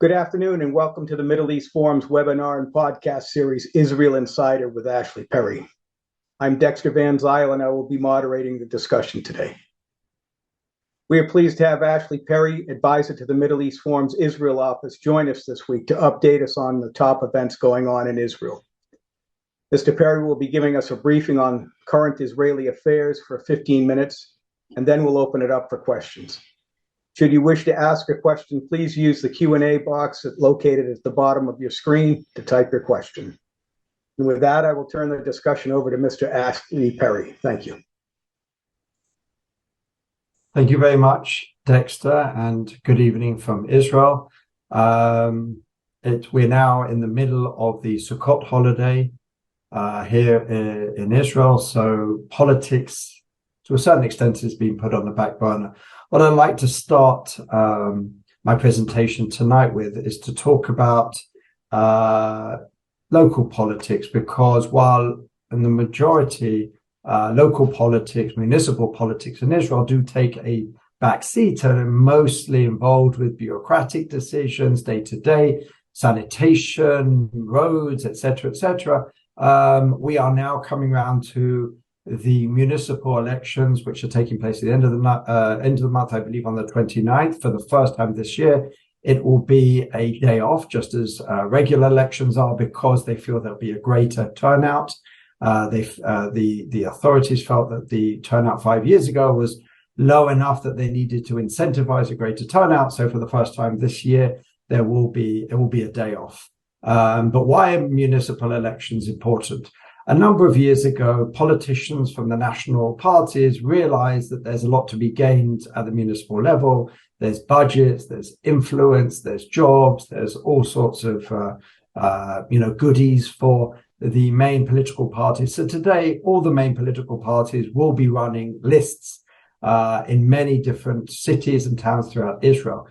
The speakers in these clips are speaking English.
Good afternoon and welcome to the Middle East Forum's webinar and podcast series, Israel Insider with Ashley Perry. I'm Dexter Van Zyl and I will be moderating the discussion today. We are pleased to have Ashley Perry, advisor to the Middle East Forum's Israel office, join us this week to update us on the top events going on in Israel. Mr. Perry will be giving us a briefing on current Israeli affairs for 15 minutes, and then we'll open it up for questions. Should you wish to ask a question, please use the Q&A box located at the bottom of your screen to type your question. And with that, I will turn the discussion over to Mr. Ashley Perry. Thank you. Thank you very much, Dexter, and good evening from Israel. We're now in the middle of the Sukkot holiday here in Israel, so politics, to a certain extent, has been put on the back burner. What I'd like to start my presentation tonight with is to talk about local politics, because while in the majority local politics, municipal politics in Israel do take a back seat and are mostly involved with bureaucratic decisions, day-to-day, sanitation, roads, etc., we are now coming around to the municipal elections, which are taking place at the end of the month, I believe on the 29th. For the first time this year, it will be a day off, just as regular elections are, because they feel there'll be a greater turnout. The authorities felt that the turnout 5 years ago was low enough that they needed to incentivize a greater turnout. So for the first time this year, it will be a day off. But why are municipal elections important? A number of years ago, politicians from the national parties realized that there's a lot to be gained at the municipal level. There's budgets, there's influence, there's jobs, there's all sorts of goodies for the main political parties. So today, all the main political parties will be running lists in many different cities and towns throughout Israel.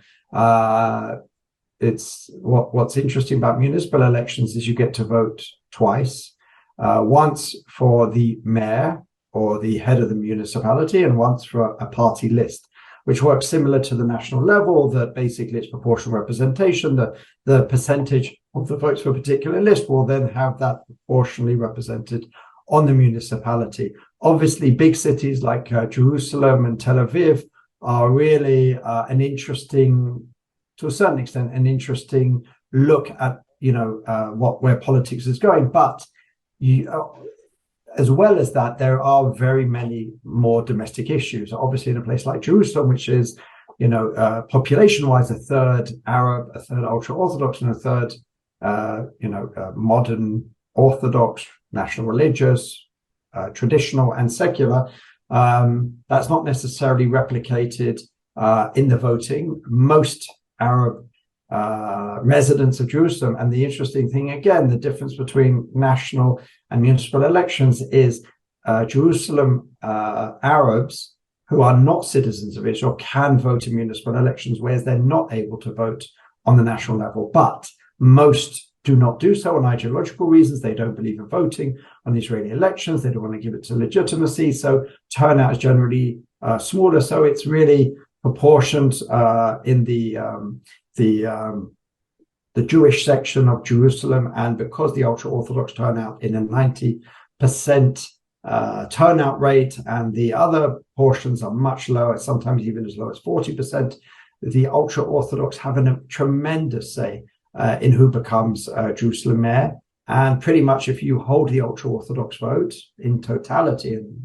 It's what's interesting about municipal elections is you get to vote twice. Once for the mayor or the head of the municipality, and once for a party list, which works similar to the national level, that basically it's proportional representation. The percentage of the votes for a particular list will then have that proportionally represented on the municipality. Obviously, big cities like Jerusalem and Tel Aviv are really to a certain extent, an interesting look at where politics is going. But as well as that, there are very many more domestic issues. Obviously, in a place like Jerusalem, which is, population-wise, a third Arab, a third ultra-Orthodox, and a third, modern Orthodox, national religious, traditional, and secular. That's not necessarily replicated in the voting. Most Arab residents of Jerusalem. And the interesting thing, again, the difference between national and municipal elections is Jerusalem Arabs who are not citizens of Israel can vote in municipal elections, whereas they're not able to vote on the national level. But most do not do so on ideological reasons. They don't believe in voting on Israeli elections. They don't want to give it to legitimacy. So turnout is generally smaller. So it's really proportioned in the Jewish section of Jerusalem, and because the ultra-Orthodox turnout in a 90% turnout rate, and the other portions are much lower, sometimes even as low as 40%, the ultra-Orthodox have a tremendous say in who becomes Jerusalem mayor. And pretty much if you hold the ultra-Orthodox vote in totality, and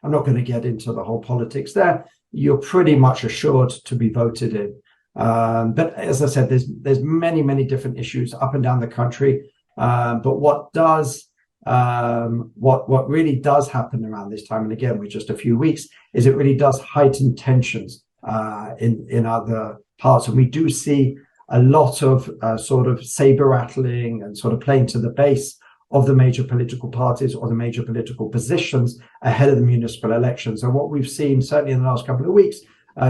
I'm not going to get into the whole politics there, you're pretty much assured to be voted in. But as I said, there's many different issues up and down the country. But what really does happen around this time, and again, we're just a few weeks, is it really does heighten tensions in other parts, and we do see a lot of sort of saber rattling and sort of playing to the base of the major political parties or the major political positions ahead of the municipal elections. And what we've seen, certainly in the last couple of weeks,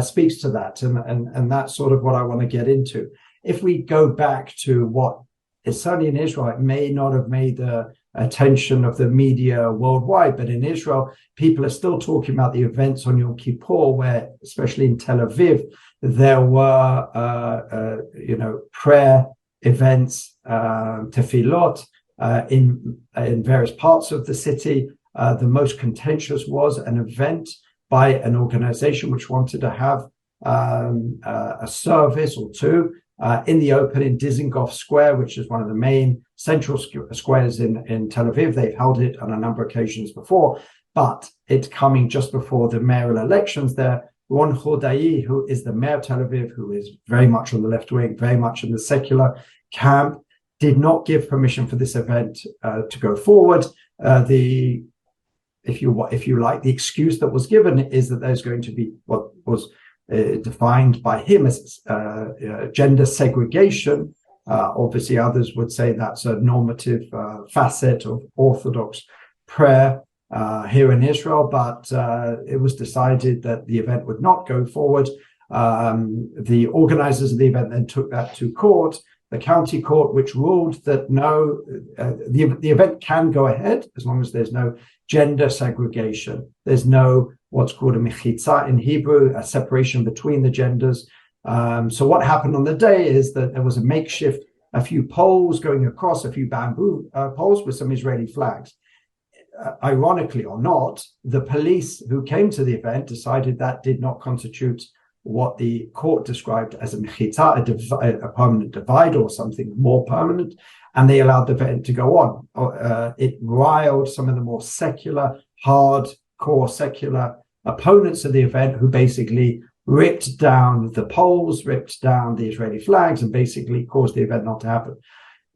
speaks to that, and that's sort of what I want to get into. If we go back to what is certainly in Israel, it may not have made a attention of the media worldwide. But in Israel, people are still talking about the events on Yom Kippur, where, especially in Tel Aviv, there were, prayer events, tefillot, in various parts of the city. The most contentious was an event by an organization which wanted to have a service or two in the open in Dizengoff Square, which is one of the main central squares in Tel Aviv. They've held it on a number of occasions before, but it's coming just before the mayoral elections there. Ron Chodai, who is the mayor of Tel Aviv, who is very much on the left wing, very much in the secular camp, did not give permission for this event to go forward. If you like, the excuse that was given is that there's going to be what was defined by him as gender segregation. Obviously, others would say that's a normative facet of Orthodox prayer here in Israel, but it was decided that the event would not go forward. The organizers of the event then took that to court, the county court, which ruled that no, the event can go ahead as long as there's no gender segregation. There's no what's called a mechitza in Hebrew, a separation between the genders. So what happened on the day is that there was a few poles going across, a few bamboo poles with some Israeli flags. Ironically or not, the police who came to the event decided that did not constitute what the court described as a mechitza, a permanent divide or something more permanent, and they allowed the event to go on. It riled some of the more secular, hardcore secular opponents of the event, who basically ripped down the poles, ripped down the Israeli flags, and basically caused the event not to happen.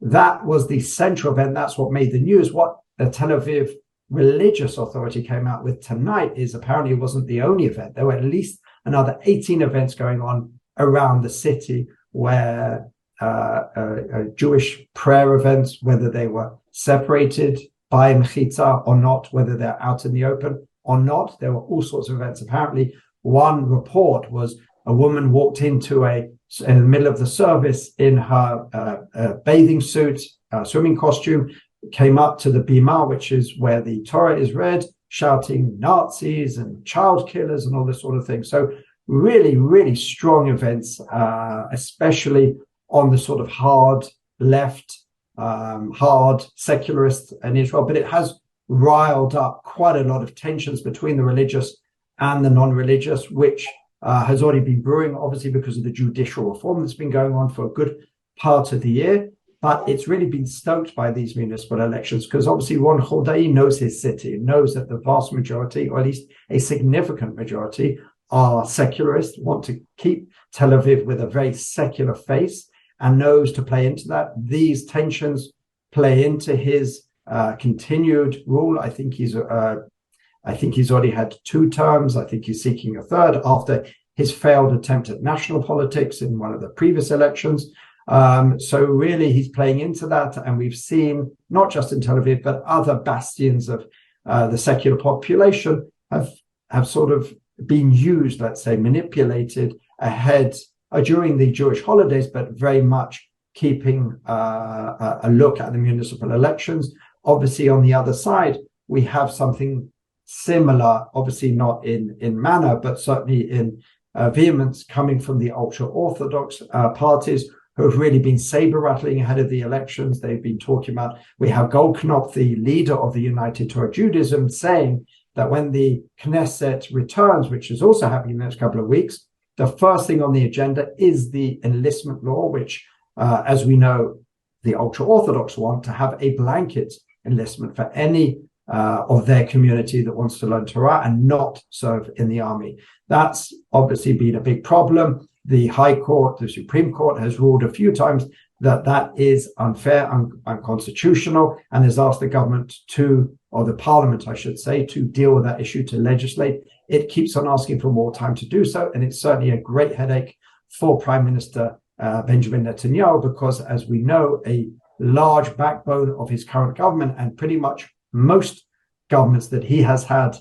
That was the central event. That's what made the news. What the Tel Aviv religious authority came out with tonight is apparently it wasn't the only event. There were at least another 18 events going on around the city where Jewish prayer events, whether they were separated by mechitza or not, whether they're out in the open or not. There were all sorts of events. Apparently, one report was a woman walked in the middle of the service in her bathing suit, swimming costume, came up to the bima, which is where the Torah is read, shouting Nazis and child killers and all this sort of thing. So really, really strong events, especially on the sort of hard left, hard secularists in Israel. But it has riled up quite a lot of tensions between the religious and the non-religious, which has already been brewing, obviously, because of the judicial reform that's been going on for a good part of the year. But it's really been stoked by these municipal elections because obviously Ron Chodai knows his city, knows that the vast majority, or at least a significant majority, are secularists, want to keep Tel Aviv with a very secular face, and knows to play into that. These tensions play into his continued rule. I think he's already had 2 terms. I think he's seeking a third after his failed attempt at national politics in one of the previous elections. So really he's playing into that, and we've seen not just in Tel Aviv but other bastions of the secular population have sort of been used, let's say manipulated ahead during the Jewish holidays, but very much keeping a look at the municipal elections. Obviously on the other side we have something similar, obviously not in manner but certainly in vehemence, coming from the ultra-Orthodox parties who have really been saber-rattling ahead of the elections. They've been talking about, we have Goldknopf, the leader of the United Torah Judaism, saying that when the Knesset returns, which is also happening in the next couple of weeks, the first thing on the agenda is the enlistment law, which, as we know, the ultra-Orthodox want to have a blanket enlistment for any of their community that wants to learn Torah and not serve in the army. That's obviously been a big problem. The High Court, the Supreme Court, has ruled a few times that that is unfair, unconstitutional, and has asked the government or the parliament, I should say, to deal with that issue, to legislate. It keeps on asking for more time to do so, and it's certainly a great headache for Prime Minister Benjamin Netanyahu, because, as we know, a large backbone of his current government, and pretty much most governments that he has had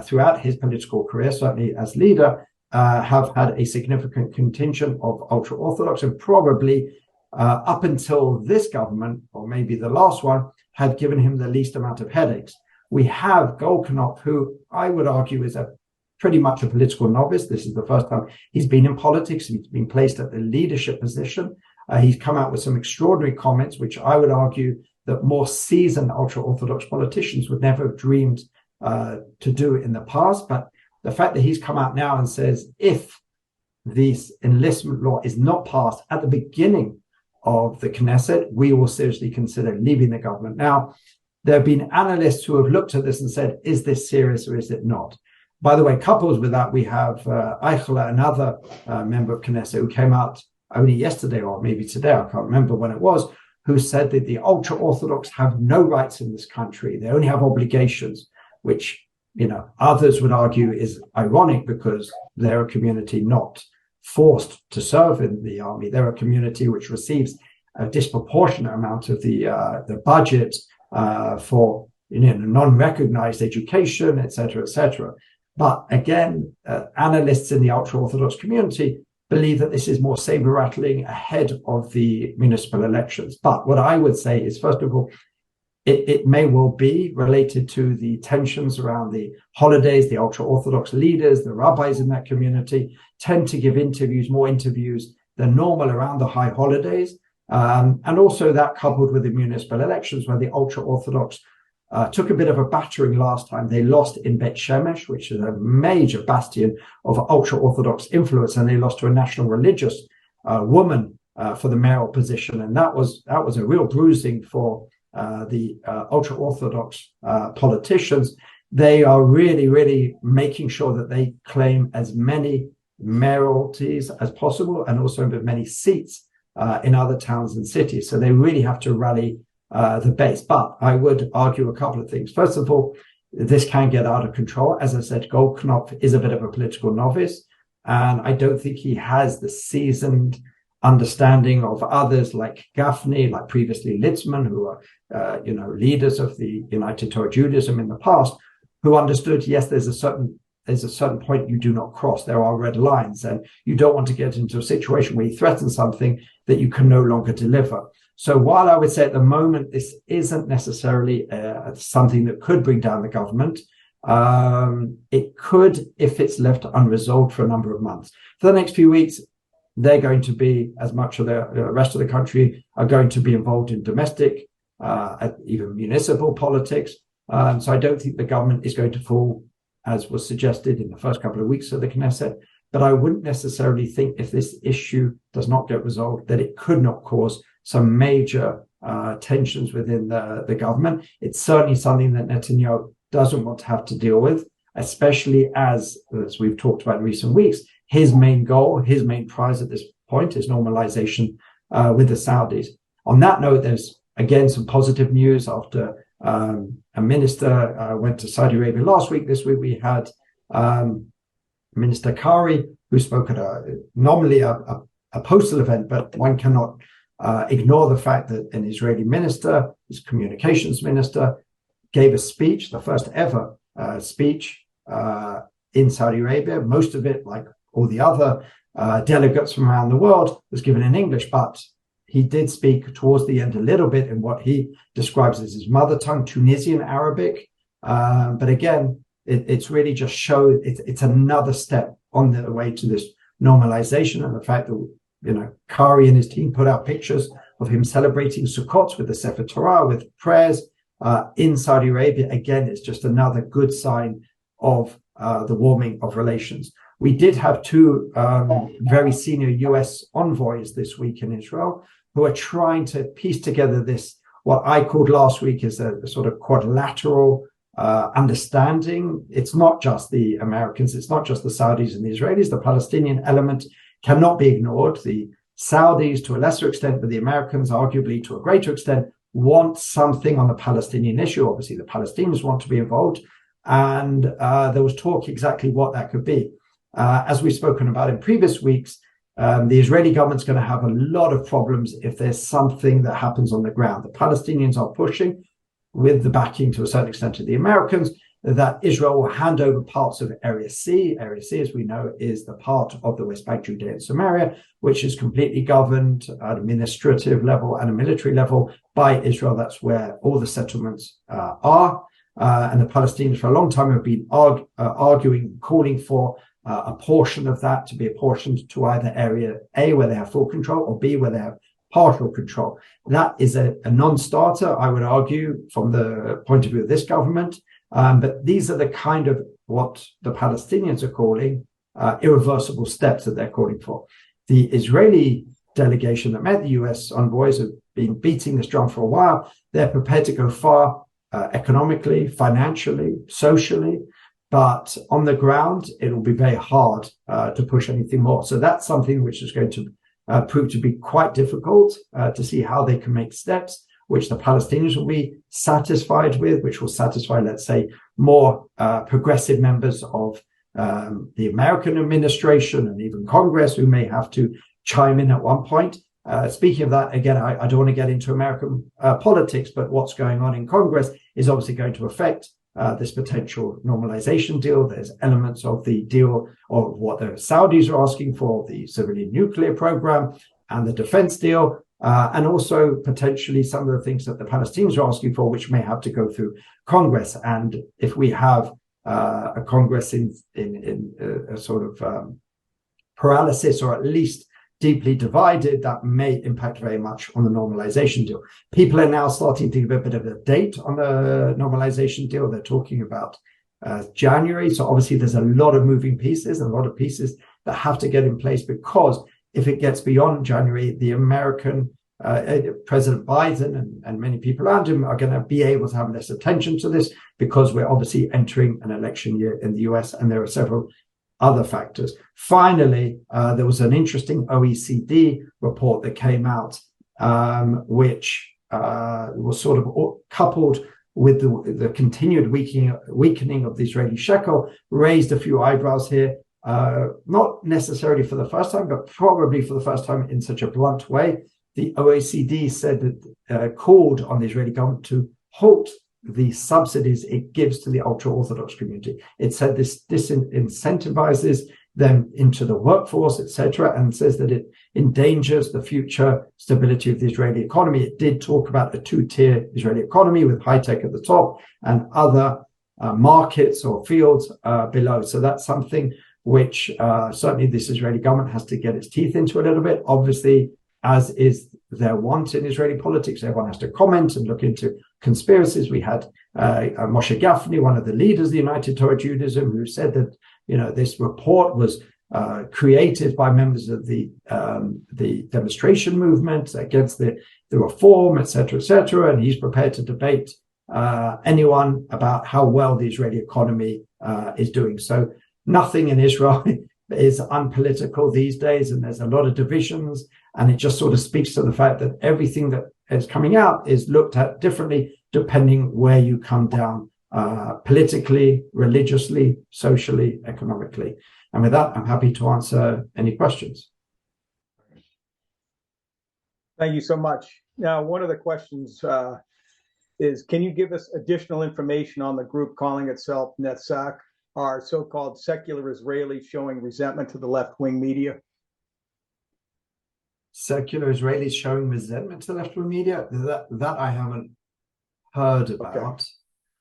throughout his political career, certainly as leader, have had a significant contingent of ultra-Orthodox, and probably up until this government, or maybe the last one, had given him the least amount of headaches. We have Golkanov, who I would argue is pretty much a political novice. This is the first time he's been in politics. He's been placed at the leadership position. He's come out with some extraordinary comments, which I would argue that more seasoned ultra-Orthodox politicians would never have dreamed to do in the past. But the fact that he's come out now and says, if this enlistment law is not passed at the beginning of the Knesset, we will seriously consider leaving the government. Now, there have been analysts who have looked at this and said, is this serious or is it not? By the way, coupled with that, we have Eichler, another member of Knesset, who came out only yesterday or maybe today, I can't remember when it was, who said that the ultra-Orthodox have no rights in this country. They only have obligations, which, others would argue is ironic because they're a community not forced to serve in the army. They're a community which receives a disproportionate amount of the budget for non-recognized education, etc., etc. But again, analysts in the ultra-Orthodox community believe that this is more saber-rattling ahead of the municipal elections. But what I would say is, first of all, it may well be related to the tensions around the holidays. The ultra-Orthodox leaders, the rabbis in that community, tend to give more interviews than normal around the high holidays. And also that coupled with the municipal elections, where the ultra-Orthodox took a bit of a battering last time. They lost in Bet Shemesh, which is a major bastion of ultra-Orthodox influence, and they lost to a national religious woman for the mayoral position. And that was a real bruising for the ultra-Orthodox politicians. They are really, really making sure that they claim as many mayoralties as possible and also as many seats in other towns and cities. So they really have to rally the base. But I would argue a couple of things. First of all, this can get out of control. As I said, Goldknopf is a bit of a political novice, and I don't think he has the seasoned understanding of others like Gaffney, like previously Litzman, who are leaders of the United Torah Judaism in the past, who understood, yes, there's a certain point you do not cross. There are red lines, and you don't want to get into a situation where you threaten something that you can no longer deliver. So while I would say at the moment this isn't necessarily something that could bring down the government, it could if it's left unresolved for a number of months. For the next few weeks, they're going to be, as much of the rest of the country, are going to be involved in domestic, even municipal politics. So I don't think the government is going to fall, as was suggested in the first couple of weeks of the Knesset. But I wouldn't necessarily think, if this issue does not get resolved, that it could not cause some major tensions within the government. It's certainly something that Netanyahu doesn't want to have to deal with, especially as we've talked about in recent weeks, his main goal, his main prize at this point is normalization with the Saudis. On that note, there's again some positive news after a minister went to Saudi Arabia last week. This week we had Minister Kari, who spoke at normally a postal event, but one cannot ignore the fact that an Israeli minister, his communications minister, gave a speech, the first ever speech in Saudi Arabia. Most of it, like all the other delegates from around the world, was given in English, but he did speak towards the end a little bit in what he describes as his mother tongue, Tunisian Arabic. But again, it's really just showed it's another step on the way to this normalization, and the fact that Kari and his team put out pictures of him celebrating Sukkot with the Sefer Torah, with prayers in Saudi Arabia. Again, it's just another good sign of the warming of relations. We did have two very senior US envoys this week in Israel who are trying to piece together this, what I called last week is a sort of quadrilateral understanding. It's not just the Americans, it's not just the Saudis and the Israelis. The Palestinian element cannot be ignored. The Saudis, to a lesser extent, but the Americans, arguably to a greater extent, want something on the Palestinian issue. Obviously, the Palestinians want to be involved. And there was talk exactly what that could be. As we've spoken about in previous weeks, the Israeli government's going to have a lot of problems if there's something that happens on the ground. The Palestinians are pushing with the backing to a certain extent of the Americans, that Israel will hand over parts of Area C. Area C, as we know, is the part of the West Bank, Judea, and Samaria, which is completely governed at an administrative level and a military level by Israel. That's where all the settlements are. And the Palestinians for a long time have been arguing, calling for a portion of that to be apportioned to either Area A, where they have full control, or B, where they have partial control. That is a non-starter, I would argue, from the point of view of this government. But these are the kind of what the Palestinians are calling irreversible steps that they're calling for. The Israeli delegation that met the US envoys have been beating this drum for a while. They're prepared to go far economically, financially, socially, but on the ground, it'll be very hard to push anything more. So that's something which is going to prove to be quite difficult to see how they can make steps which the Palestinians will be satisfied with, which will satisfy, let's say, more progressive members of the American administration and even Congress, who may have to chime in at one point. Speaking of that, again, I don't want to get into American politics, but what's going on in Congress is obviously going to affect this potential normalization deal. There's elements of the deal of what the Saudis are asking for, the civilian nuclear program and the defense deal. And also potentially some of the things that the Palestinians are asking for, which may have to go through Congress. And if we have a Congress in a sort of paralysis, or at least deeply divided, that may impact very much on the normalization deal. People are now starting to give a bit of a date on the normalization deal. They're talking about January. So obviously there's a lot of moving pieces, and a lot of pieces that have to get in place, because if it gets beyond January, the American President Biden and many people around him are going to be able to have less attention to this, because we're obviously entering an election year in the US, and there are several other factors. Finally, there was an interesting OECD report that came out, which was sort of coupled with the continued weakening of the Israeli shekel, raised a few eyebrows here. Not necessarily for the first time, but probably for the first time in such a blunt way. The OECD said that called on the Israeli government to halt the subsidies it gives to the ultra-Orthodox community. It said this incentivizes them into the workforce, etc., and says that it endangers the future stability of the Israeli economy. It did talk about a two-tier Israeli economy with high tech at the top and other markets or fields below. So that's something which certainly this Israeli government has to get its teeth into a little bit. Obviously, as is their want in Israeli politics, everyone has to comment and look into conspiracies. We had Moshe Gafni, one of the leaders of the United Torah Judaism, who said that this report was created by members of the demonstration movement against the reform, etc., etc., and he's prepared to debate anyone about how well the Israeli economy is doing. So nothing in Israel is unpolitical these days, and there's a lot of divisions, and it just sort of speaks to the fact that everything that is coming out is looked at differently depending where you come down politically, religiously, socially, economically. And with that, I'm happy to answer any questions. Thank you so much. Now, one of the questions is, can you give us additional information on the group calling itself Netzach, are so-called secular Israelis showing resentment to the left-wing media? Secular Israelis showing resentment to the left-wing media? That I haven't heard about. Okay.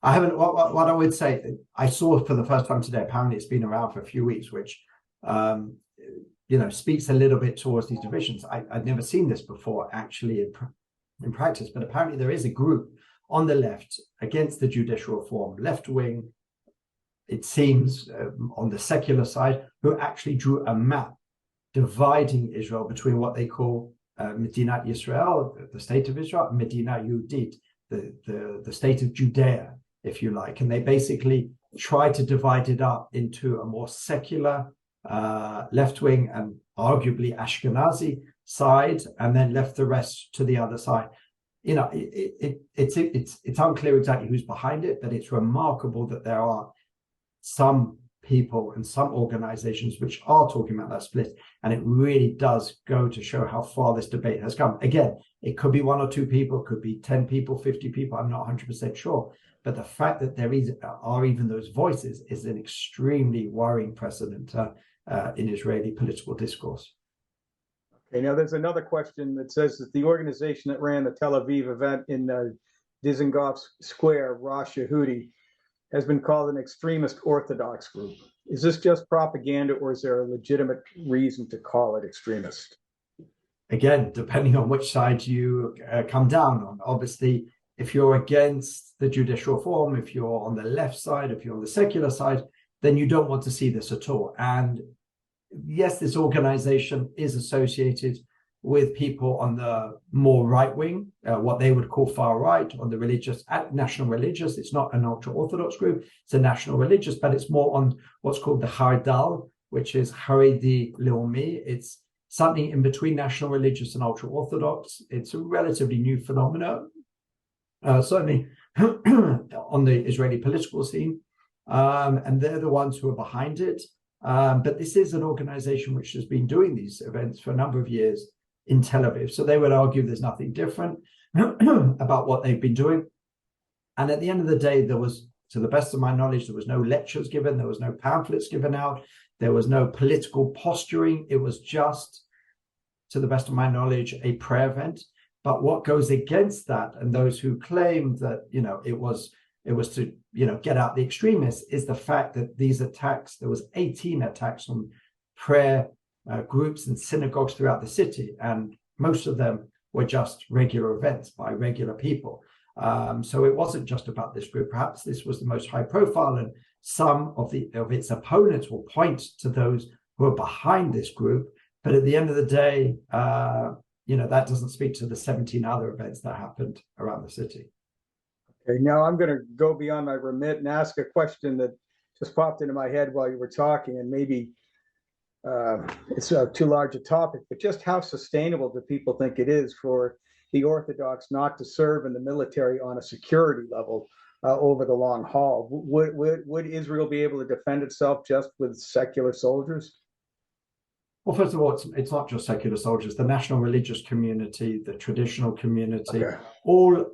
I haven't. What I would say, I saw for the first time today. Apparently, it's been around for a few weeks, which speaks a little bit towards these divisions. I'd never seen this before, actually, in practice. But apparently, there is a group on the left against the judicial reform, left-wing. It seems on the secular side, who actually drew a map dividing Israel between what they call Medinat Yisrael, the state of Israel, and Medina Yehudit, the state of Judea, if you like. And they basically try to divide it up into a more secular left-wing and arguably Ashkenazi side, and then left the rest to the other side. It's unclear exactly who's behind it, but it's remarkable that there are some people and some organizations which are talking about that split, and it really does go to show how far this debate has come. Again, it could be one or two people, could be 10 people, 50 people, I'm not 100% sure, But the fact that are even those voices is an extremely worrying precedent in Israeli political discourse. Okay, now there's another question that says that the organization that ran the Tel Aviv event in Dizengoff Square, Rosh Yehudi, has been called an extremist Orthodox group. Is this just propaganda, or is there a legitimate reason to call it extremist? Again, depending on which side you come down on. Obviously, if you're against the judicial reform, if you're on the left side, if you're on the secular side, then you don't want to see this at all. And yes, this organization is associated with people on the more right wing, what they would call far right, on the religious, national religious. It's not an ultra-Orthodox group, it's a national religious, but it's more on what's called the Hardal, which is Haredi Leumi. It's something in between national religious and ultra-Orthodox. It's a relatively new phenomenon, certainly on the Israeli political scene. And they're the ones who are behind it. But this is an organization which has been doing these events for a number of years in Tel Aviv. So they would argue there's nothing different about what they've been doing. And at the end of the day, there was, to the best of my knowledge, there was no lectures given, there was no pamphlets given out, there was no political posturing. It was just, to the best of my knowledge, a prayer event. But what goes against that, and those who claim that, it was to, get out the extremists, is the fact that these attacks, there was 18 attacks on prayer groups and synagogues throughout the city, and most of them were just regular events by regular people. So it wasn't just about this group. Perhaps this was the most high profile, and some of its opponents will point to those who are behind this group. But at the end of the day, that doesn't speak to the 17 other events that happened around the city. Okay, now I'm going to go beyond my remit and ask a question that just popped into my head while you were talking, and maybe it's too large a topic, but just how sustainable do people think it is for the Orthodox not to serve in the military on a security level over the long haul? Would Israel be able to defend itself just with secular soldiers? Well, first of all, it's not just secular soldiers. The national religious community, the traditional community, okay, all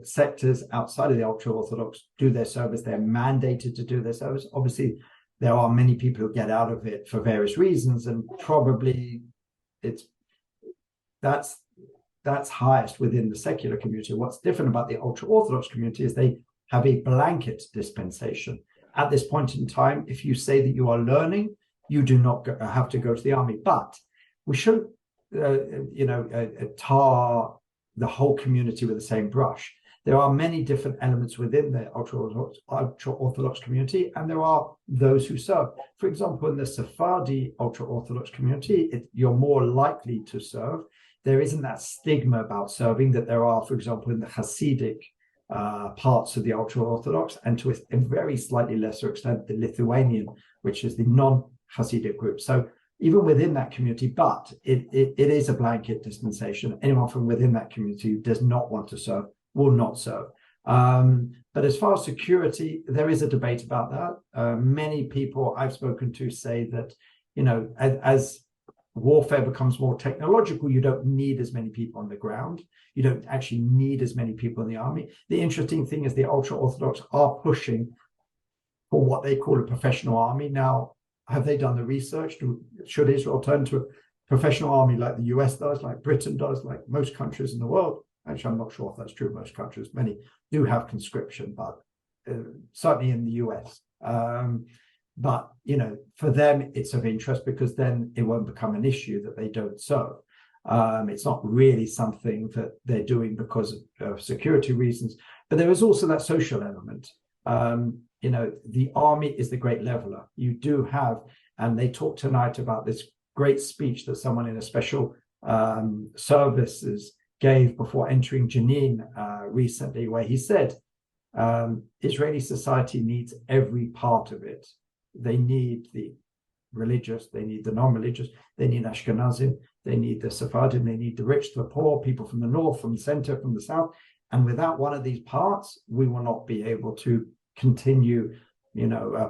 sectors outside of the ultra-Orthodox do their service. They're mandated to do their service. Obviously, there are many people who get out of it for various reasons, and probably that's highest within the secular community. What's different about the ultra-Orthodox community is they have a blanket dispensation. At this point in time, if you say that you are learning, you do not have to go to the army. But we shouldn't, tar the whole community with the same brush. There are many different elements within the ultra-Orthodox community, and there are those who serve. For example, in the Sephardi ultra-Orthodox community, you're more likely to serve. There isn't that stigma about serving that there are, for example, in the Hasidic parts of the ultra-Orthodox, and to a very slightly lesser extent, the Lithuanian, which is the non-Hasidic group. So even within that community, but it is a blanket dispensation. Anyone from within that community who does not want to serve will not serve. But as far as security, there is a debate about that. Many people I've spoken to say that, as warfare becomes more technological, you don't need as many people on the ground. You don't actually need as many people in the army. The interesting thing is the ultra-Orthodox are pushing for what they call a professional army. Now, have they done the research? Should Israel turn to a professional army like the US does, like Britain does, like most countries in the world? Actually, I'm not sure if that's true. Most countries, many do have conscription, but certainly in the US. But, for them, it's of interest because then it won't become an issue that they don't serve. It's not really something that they're doing because of security reasons. But there is also that social element. The army is the great leveler. You do have, and they talked tonight about this great speech that someone in a special services gave before entering Jenin recently, where he said, Israeli society needs every part of it. They need the religious, they need the non-religious, they need Ashkenazim, they need the Sephardim, they need the rich, the poor, people from the north, from the center, from the south. And without one of these parts, we will not be able to continue,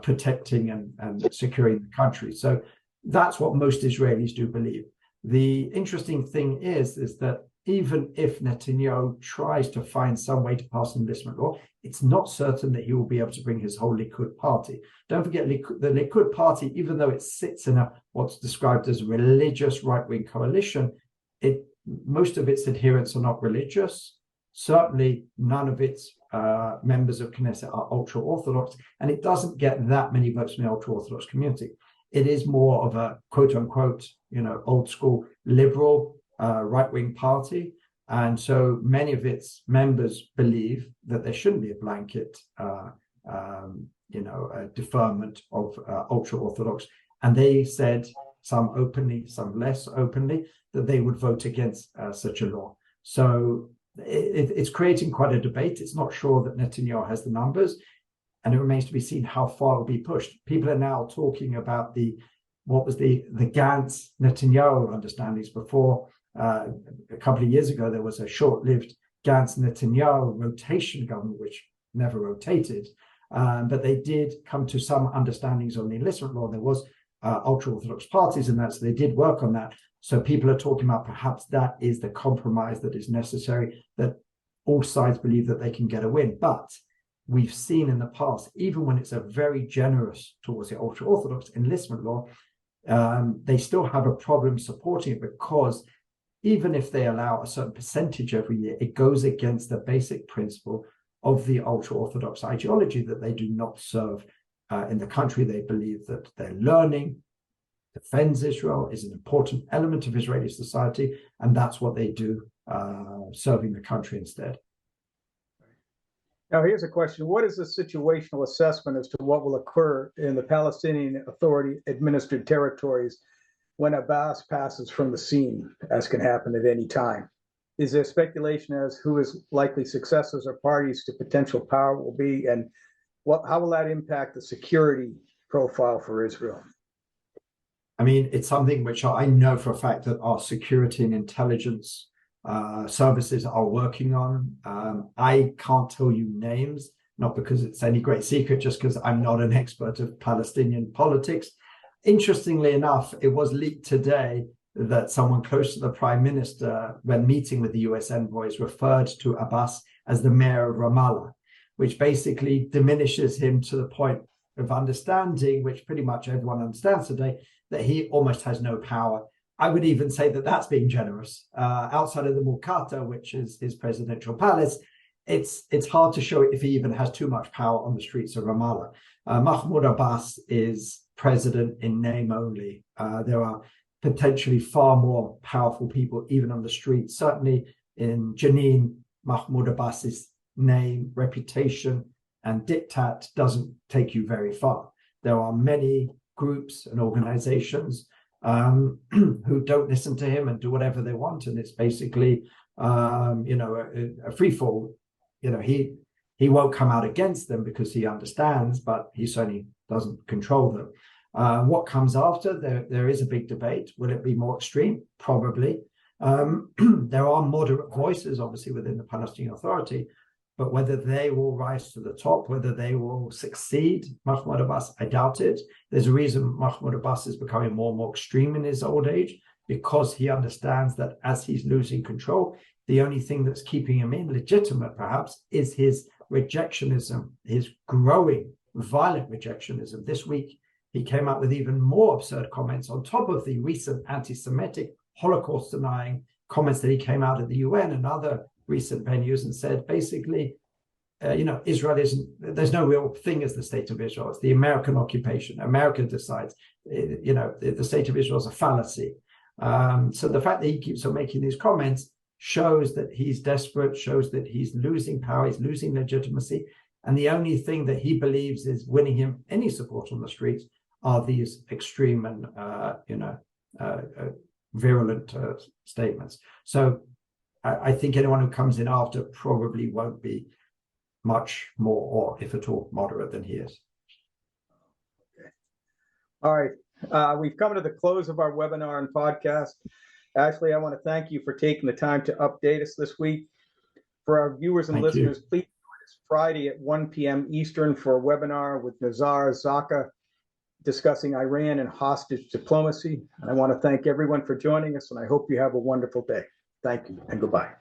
protecting and securing the country. So that's what most Israelis do believe. The interesting thing is that even if Netanyahu tries to find some way to pass an enlistment law, it's not certain that he will be able to bring his whole Likud party. Don't forget, the Likud party, even though it sits in what's described as a religious right-wing coalition, most of its adherents are not religious. Certainly, none of its members of Knesset are ultra-Orthodox, and it doesn't get that many votes from the ultra-Orthodox community. It is more of a quote-unquote, old-school liberal right-wing party. And so many of its members believe that there shouldn't be a blanket, deferment of ultra-Orthodox. And they said, some openly, some less openly, that they would vote against such a law. So it's creating quite a debate. It's not sure that Netanyahu has the numbers, and it remains to be seen how far it will be pushed. People are now talking about what was the Gantz-Netanyahu understandings before. A couple of years ago, there was a short-lived Gantz-Netanyahu rotation government, which never rotated, but they did come to some understandings on the enlistment law. There was ultra-Orthodox parties in that, so they did work on that. So people are talking about perhaps that is the compromise that is necessary, that all sides believe that they can get a win. But we've seen in the past, even when it's a very generous towards the ultra-Orthodox enlistment law, they still have a problem supporting it, because even if they allow a certain percentage every year, it goes against the basic principle of the ultra-Orthodox ideology that they do not serve in the country. They believe that their learning defends Israel, is an important element of Israeli society, and that's what they do, serving the country instead. Now, here's a question. What is the situational assessment as to what will occur in the Palestinian Authority-administered territories when Abbas passes from the scene, as can happen at any time? Is there speculation as who his likely successors or parties to potential power will be, and how will that impact the security profile for Israel? I mean, it's something which I know for a fact that our security and intelligence services are working on. I can't tell you names, not because it's any great secret, just because I'm not an expert of Palestinian politics. Interestingly enough, it was leaked today that someone close to the prime minister, when meeting with the US envoys, referred to Abbas as the mayor of Ramallah, which basically diminishes him to the point of understanding, which pretty much everyone understands today, that he almost has no power. I would even say that that's being generous. Outside of the Mukata, which is his presidential palace, it's hard to show if he even has too much power on the streets of Ramallah. Mahmoud Abbas is president in name only. There are potentially far more powerful people even on the streets. Certainly in Jenin, Mahmoud Abbas's name, reputation, and diktat doesn't take you very far. There are many groups and organizations who don't listen to him and do whatever they want, and it's basically a free fall. He won't come out against them because he understands, but he certainly doesn't control them. What comes after? There is a big debate. Will it be more extreme? Probably. There are moderate voices, obviously, within the Palestinian Authority, but whether they will rise to the top, whether they will succeed Mahmoud Abbas, I doubt it. There's a reason Mahmoud Abbas is becoming more and more extreme in his old age, because he understands that as he's losing control, the only thing that's keeping him in, legitimate perhaps, is his rejectionism, his growing violent rejectionism. This week, he came out with even more absurd comments on top of the recent anti-Semitic, Holocaust-denying comments that he came out at the UN and other recent venues and said, basically, Israel there's no real thing as the state of Israel. It's the American occupation. America decides, the state of Israel is a fallacy. So the fact that he keeps on making these comments shows that he's desperate, shows that he's losing power, he's losing legitimacy. And the only thing that he believes is winning him any support on the streets are these extreme and, virulent statements. So I think anyone who comes in after probably won't be much more, or if at all, moderate than he is. Okay. All right. We've come to the close of our webinar and podcast. Ashley, I want to thank you for taking the time to update us this week. For our viewers and listeners, please join us Friday at 1 p.m. Eastern for a webinar with Nazar Zaka discussing Iran and hostage diplomacy. And I want to thank everyone for joining us, and I hope you have a wonderful day. Thank you and goodbye.